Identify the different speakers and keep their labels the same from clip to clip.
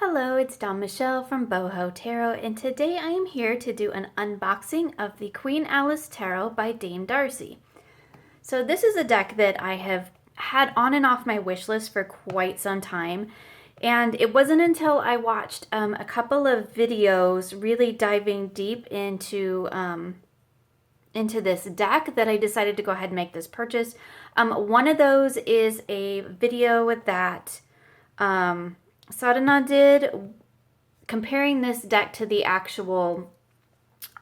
Speaker 1: Hello, it's Dawn Michelle from Boho Tarot, and today I am here to do an unboxing of the Queen Alice Tarot by Dame Darcy. So this is a deck that I have had on and off my wish list for quite some time, and it wasn't until I watched a couple of videos really diving deep into this deck that I decided to go ahead and make this purchase. One of those is a video that Sadhana did comparing this deck to the actual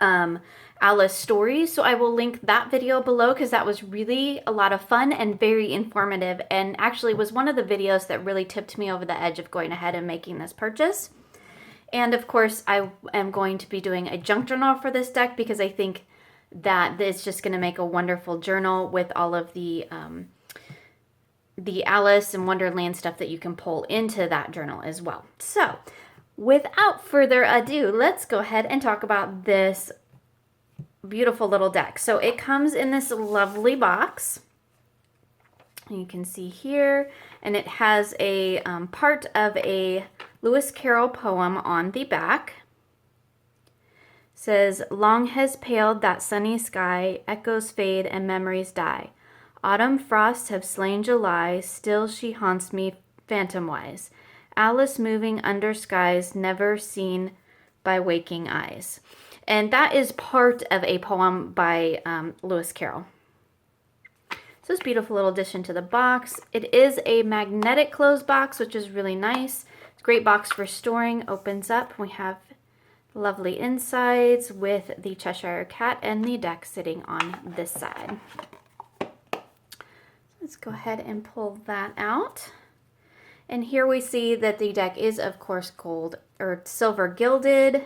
Speaker 1: Alice stories. So I will link that video below because that was really a lot of fun and very informative, and actually was one of the videos that really tipped me over the edge of going ahead and making this purchase. And of course, I am going to be doing a junk journal for this deck because I think that it's just going to make a wonderful journal with all of the Alice and Wonderland stuff that you can pull into that journal as well. So without further ado, let's go ahead and talk about this beautiful little deck. So it comes in this lovely box. You can see here, and it has a part of a Lewis Carroll poem on the back. It says, "Long has paled that sunny sky, echoes fade and memories die. Autumn frosts have slain July, still she haunts me phantom-wise. Alice moving under skies never seen by waking eyes." And that is part of a poem by Lewis Carroll. So this beautiful little addition to the box. It is a magnetic closed box, which is really nice. It's a great box for storing. Opens up. We have lovely insides with the Cheshire Cat and the deck sitting on this side. Let's go ahead and pull that out. And here we see that the deck is, of course, gold or silver gilded.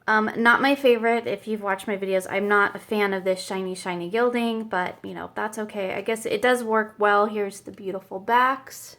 Speaker 1: Not my favorite. If you've watched my videos, I'm not a fan of this shiny gilding, but you know, that's okay. I guess it does work well. Here's the beautiful backs,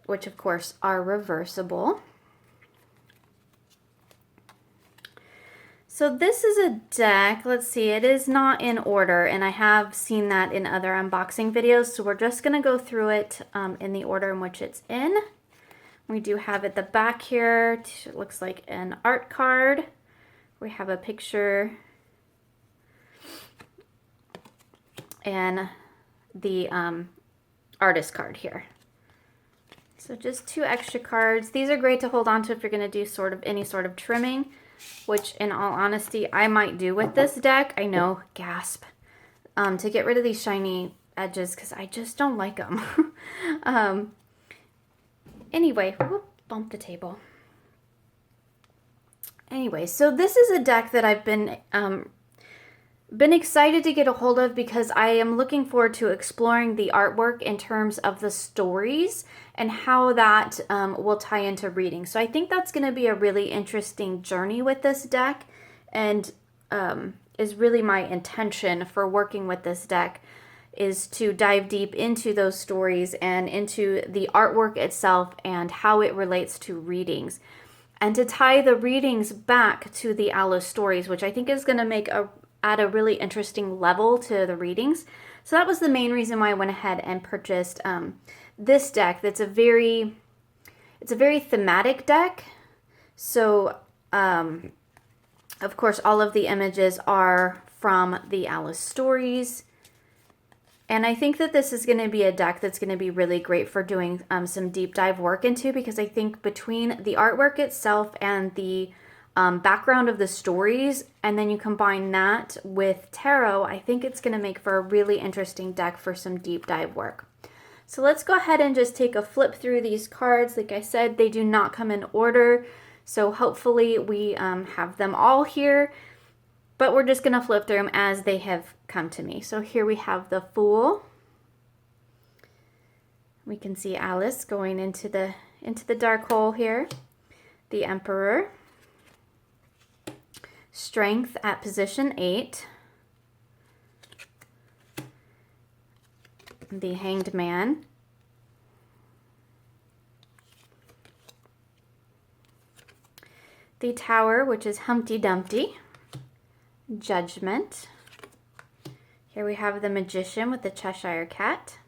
Speaker 1: which of course are reversible. So this is a deck, let's see, it is not in order, and I have seen that in other unboxing videos, so we're just going to go through it in the order in which it's in. We do have at the back here, it looks like an art card. We have a picture and the artist card here. So just 2 extra cards. These are great to hold on to if you're going to do any sort of trimming, which in all honesty I might do with this deck. I know, gasp, to get rid of these shiny edges because I just don't like them. Anyway, whoop, bump the table. Anyway, so this is a deck that I've been excited to get a hold of because I am looking forward to exploring the artwork in terms of the stories and how that will tie into reading. So I think that's going to be a really interesting journey with this deck, and is really my intention for working with this deck, is to dive deep into those stories and into the artwork itself and how it relates to readings, and to tie the readings back to the Alice stories, which I think is going to add a really interesting level to the readings. So that was the main reason why I went ahead and purchased this deck. It's a very thematic deck. So of course all of the images are from the Alice stories. And I think that this is going to be a deck that's going to be really great for doing some deep dive work into, because I think between the artwork itself and the background of the stories, and then you combine that with tarot, I think it's going to make for a really interesting deck for some deep dive work. So let's go ahead and just take a flip through these cards. Like I said, they do not come in order, so hopefully we have them all here, but we're just going to flip through them as they have come to me. So here we have the Fool. We can see Alice going into the dark hole here. The Emperor. Strength at position 8. The Hanged Man. The Tower, which is Humpty Dumpty. Judgment. Here we have the Magician with the Cheshire Cat.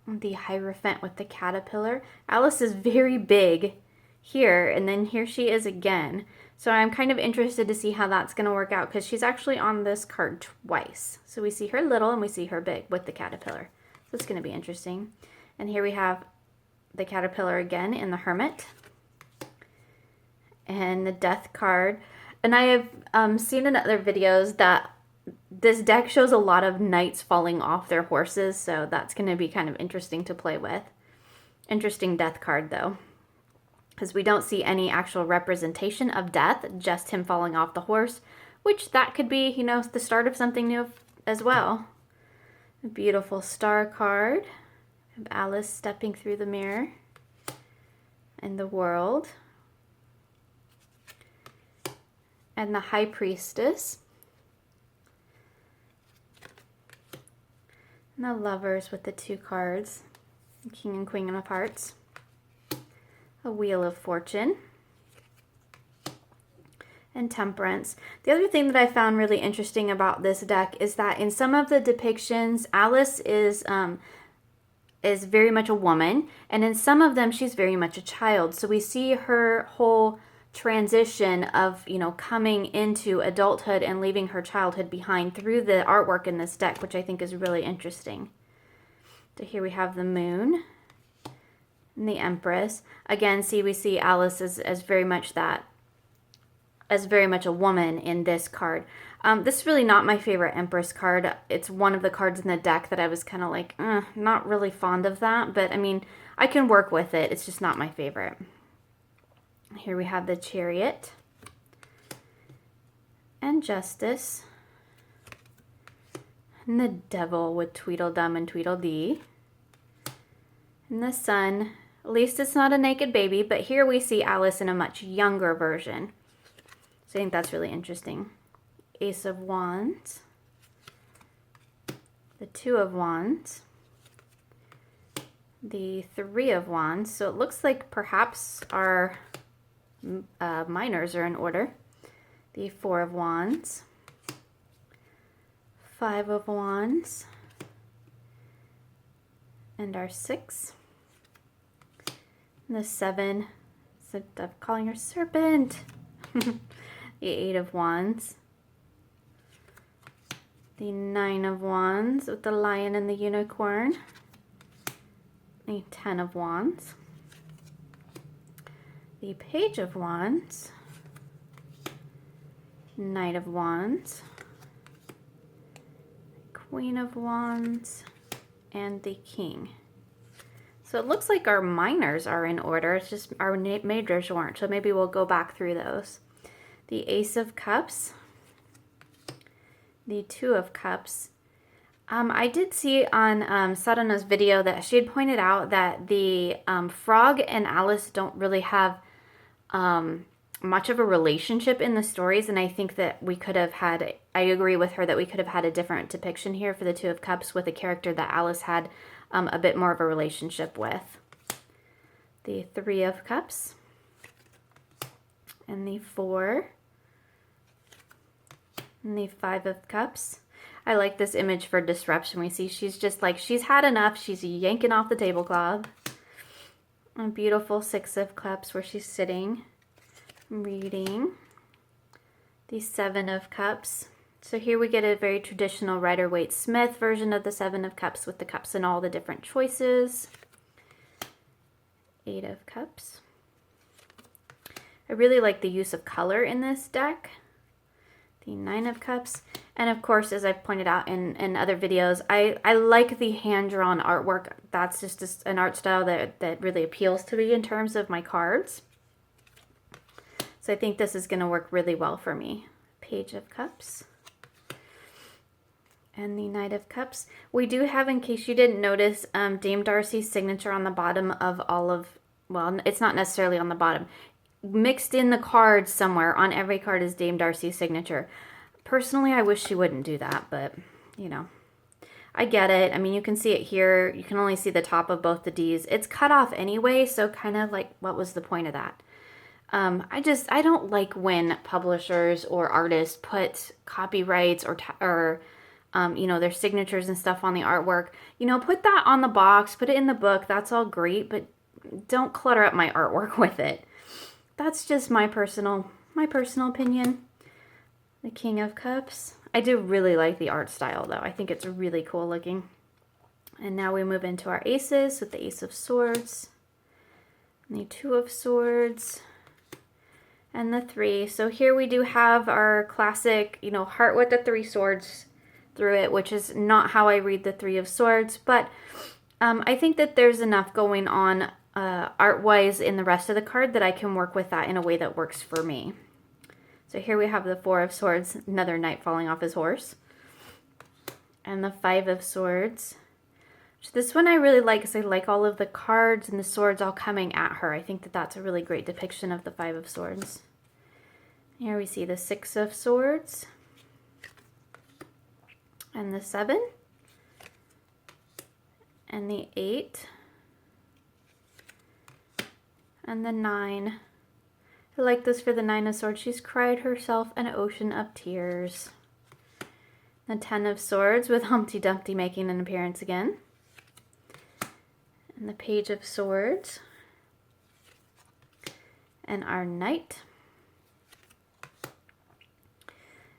Speaker 1: The Hierophant with the caterpillar. Alice is very big here, and then here she is again. So I'm kind of interested to see how that's going to work out, because she's actually on this card twice. So we see her little and we see her big with the caterpillar. So it's going to be interesting. And here we have the caterpillar again in the Hermit. And the Death card. And I have seen in other videos that this deck shows a lot of knights falling off their horses, so that's going to be kind of interesting to play with. Interesting Death card, though, because we don't see any actual representation of death, just him falling off the horse, which that could be, you know, the start of something new as well. A beautiful Star card of Alice stepping through the mirror and the world. And the High Priestess. And the Lovers with the 2 cards. King and Queen of Hearts. A Wheel of Fortune. And Temperance. The other thing that I found really interesting about this deck is that in some of the depictions, Alice is very much a woman, and in some of them she's very much a child. So we see her whole transition of, you know, coming into adulthood and leaving her childhood behind through the artwork in this deck, which I think is really interesting. So here we have the Moon and the Empress. Again, we see Alice as very much that, as very much a woman in this card. This is really not my favorite Empress card. It's one of the cards in the deck that I was kind of like, not really fond of that, but I mean, I can work with it. It's just not my favorite. Here we have the Chariot and Justice and the Devil with Tweedledum and Tweedledee and the Sun. At least it's not a naked baby, but here we see Alice in a much younger version. So I think that's really interesting. Ace of Wands, the 2 of Wands, the 3 of Wands. So it looks like perhaps our minors are in order. The 4 of Wands, 5 of Wands, and our 6. And the 7, I'm calling her Serpent. The 8 of Wands, the 9 of Wands with the Lion and the Unicorn, the 10 of Wands, the Page of Wands, Knight of Wands, Queen of Wands, and the King. So it looks like our minors are in order. It's just our majors weren't. So maybe we'll go back through those. The Ace of Cups, the 2 of Cups. I did see on Sadhana's video that she had pointed out that the Frog and Alice don't really have much of a relationship in the stories, and I think that we could have had, I agree with her that we could have had a different depiction here for the 2 of Cups with a character that Alice had a bit more of a relationship with. The 3 of Cups and the 4 and the 5 of Cups. I like this image for disruption. We see she's just like, she's had enough. She's yanking off the tablecloth. A beautiful 6 of Cups where she's sitting, reading. The 7 of Cups. So here we get a very traditional Rider-Waite-Smith version of the 7 of Cups with the cups and all the different choices. 8 of Cups. I really like the use of color in this deck. The 9 of Cups. And of course, as I've pointed out in other videos, I like the hand-drawn artwork. That's just an art style that really appeals to me in terms of my cards. So I think this is going to work really well for me. Page of Cups. And the Knight of Cups. We do have, in case you didn't notice, Dame Darcy's signature on the bottom of all of, well, it's not necessarily on the bottom. Mixed in the cards somewhere, on every card is Dame Darcy's signature. Personally, I wish she wouldn't do that, but, you know, I get it. I mean, you can see it here. You can only see the top of both the D's. It's cut off anyway, so kind of like, what was the point of that? I don't like when publishers or artists put copyrights or you know, their signatures and stuff on the artwork, you know, put that on the box, put it in the book. That's all great, but don't clutter up my artwork with it. That's just my personal opinion. The King of Cups. I do really like the art style though. I think it's really cool looking. And now we move into our aces with the Ace of Swords, and the Two of Swords, and the 3. So here we do have our classic, you know, heart with the 3 swords through it, which is not how I read the 3 of Swords, but I think that there's enough going on art-wise in the rest of the card that I can work with that in a way that works for me. So here we have the 4 of Swords, another knight falling off his horse, and the 5 of Swords. This one I really like because I like all of the cards and the swords all coming at her. I think that that's a really great depiction of the 5 of Swords. Here we see the 6 of Swords, and the 7, and the 8, and the 9. I like this for the 9 of Swords. She's cried herself an ocean of tears. The 10 of Swords with Humpty Dumpty making an appearance again. And the Page of Swords. And our Knight.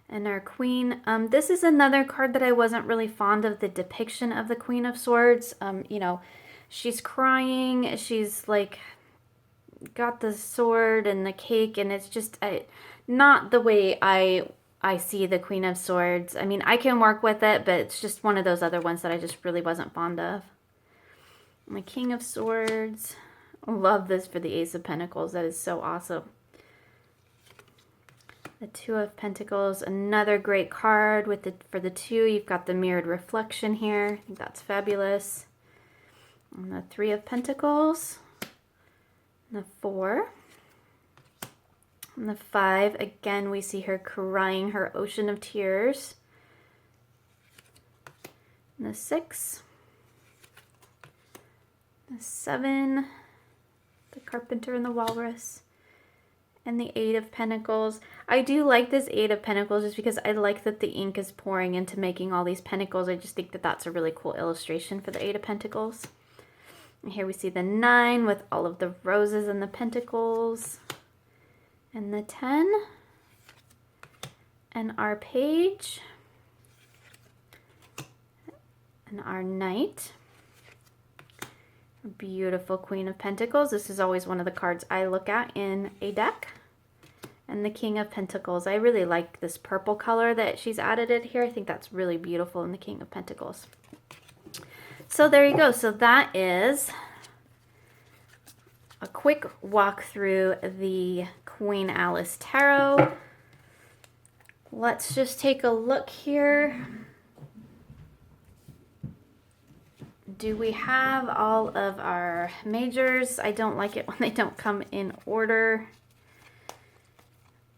Speaker 1: And our Queen. This is another card that I wasn't really fond of the depiction of the Queen of Swords. You know, she's crying. She's like got the sword and the cake, and it's just not the way I see the Queen of Swords. I mean, I can work with it, but it's just one of those other ones that I just really wasn't fond of. And the King of Swords. Love this for the Ace of Pentacles. That is so awesome. The 2 of Pentacles, another great card with for the 2. You've got the mirrored reflection here. I think that's fabulous. And the 3 of Pentacles. The 4, and the 5, again we see her crying her ocean of tears. And the 6, the 7, the Carpenter and the Walrus, and the 8 of Pentacles. I do like this 8 of Pentacles just because I like that the ink is pouring into making all these pentacles. I just think that that's a really cool illustration for the 8 of Pentacles. And here we see the 9 with all of the roses and the pentacles. And the 10. And our Page. And our Knight. Beautiful Queen of Pentacles. This is always one of the cards I look at in a deck. And the King of Pentacles. I really like this purple color that she's added it here. I think that's really beautiful in the King of Pentacles. So there you go. So that is a quick walk through the Queen Alice Tarot. Let's just take a look here. Do we have all of our majors? I don't like it when they don't come in order.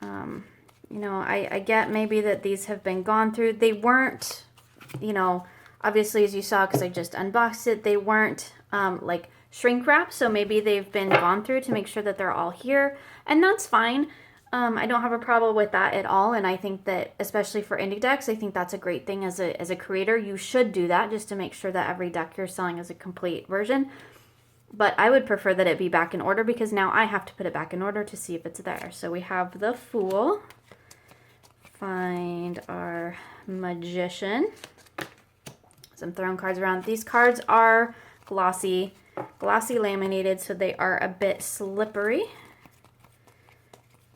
Speaker 1: You know, I get maybe that these have been gone through. They weren't, you know, obviously, as you saw, because I just unboxed it, they weren't like shrink wrap, so maybe they've been gone through to make sure that they're all here, and that's fine. I don't have a problem with that at all, and I think that, especially for indie decks, I think that's a great thing as a creator. You should do that just to make sure that every deck you're selling is a complete version, but I would prefer that it be back in order because now I have to put it back in order to see if it's there. So we have the Fool. Find our Magician. Some throwing cards around. These cards are glossy laminated, so they are a bit slippery.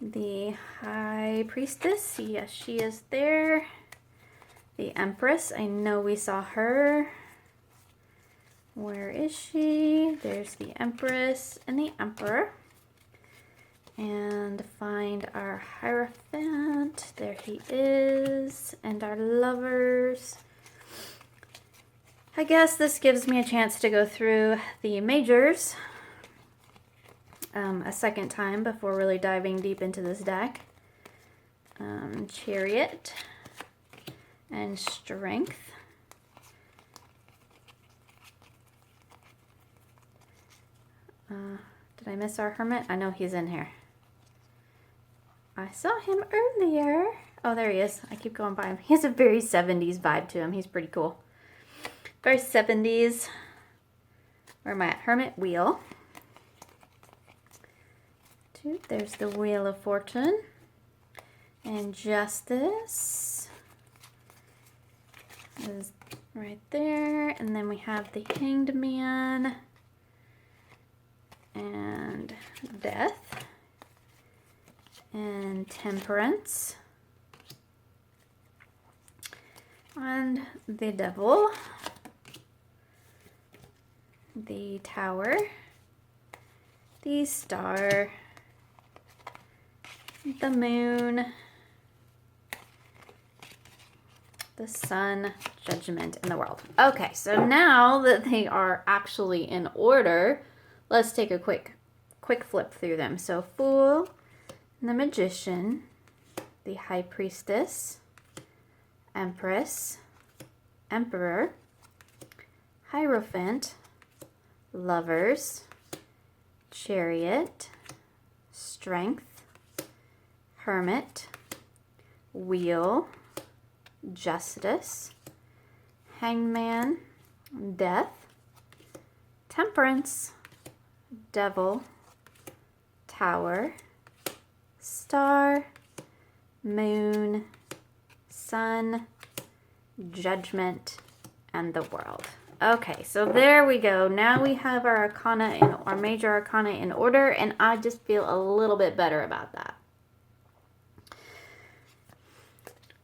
Speaker 1: The High Priestess, yes, she is there. The Empress, I know we saw her. Where is she? There's the Empress and the Emperor. And find our Hierophant. There he is. And our Lovers. I guess this gives me a chance to go through the majors a second time before really diving deep into this deck. Chariot and Strength. Did I miss our Hermit? I know he's in here. I saw him earlier. Oh, there he is. I keep going by him. He has a very 70s vibe to him. He's pretty cool. Very 70s. Where am I at? Hermit Wheel. There's the Wheel of Fortune. And Justice is right there. And then we have the Hanged Man. And Death. And Temperance. And the Devil. The Tower. The Star. The Moon. The Sun, Judgment, and the World. Okay, so now that they are actually in order, let's take a quick flip through them. So Fool, the Magician, the High Priestess, Empress, Emperor, Hierophant, Lovers, Chariot, Strength, Hermit, Wheel, Justice, Hangman, Death, Temperance, Devil, Tower, Star, Moon, Sun, Judgment, and the World. Okay, so there we go. Now we have our arcana in our major arcana in order, and I just feel a little bit better about that.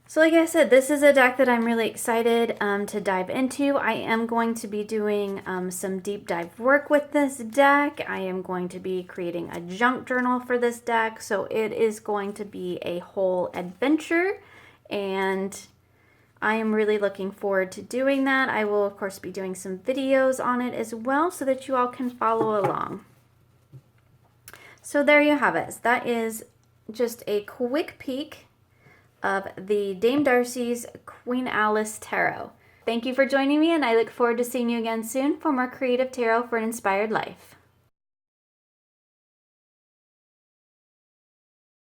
Speaker 1: So like I said, this is a deck that I'm really excited to dive into. I am going to be doing some deep dive work with this deck. I am going to be creating a junk journal for this deck. So it is going to be a whole adventure, and I am really looking forward to doing that. I will, of course, be doing some videos on it as well so that you all can follow along. So there you have it. That is just a quick peek of the Dame Darcy's Queen Alice Tarot. Thank you for joining me, and I look forward to seeing you again soon for more creative tarot for an inspired life.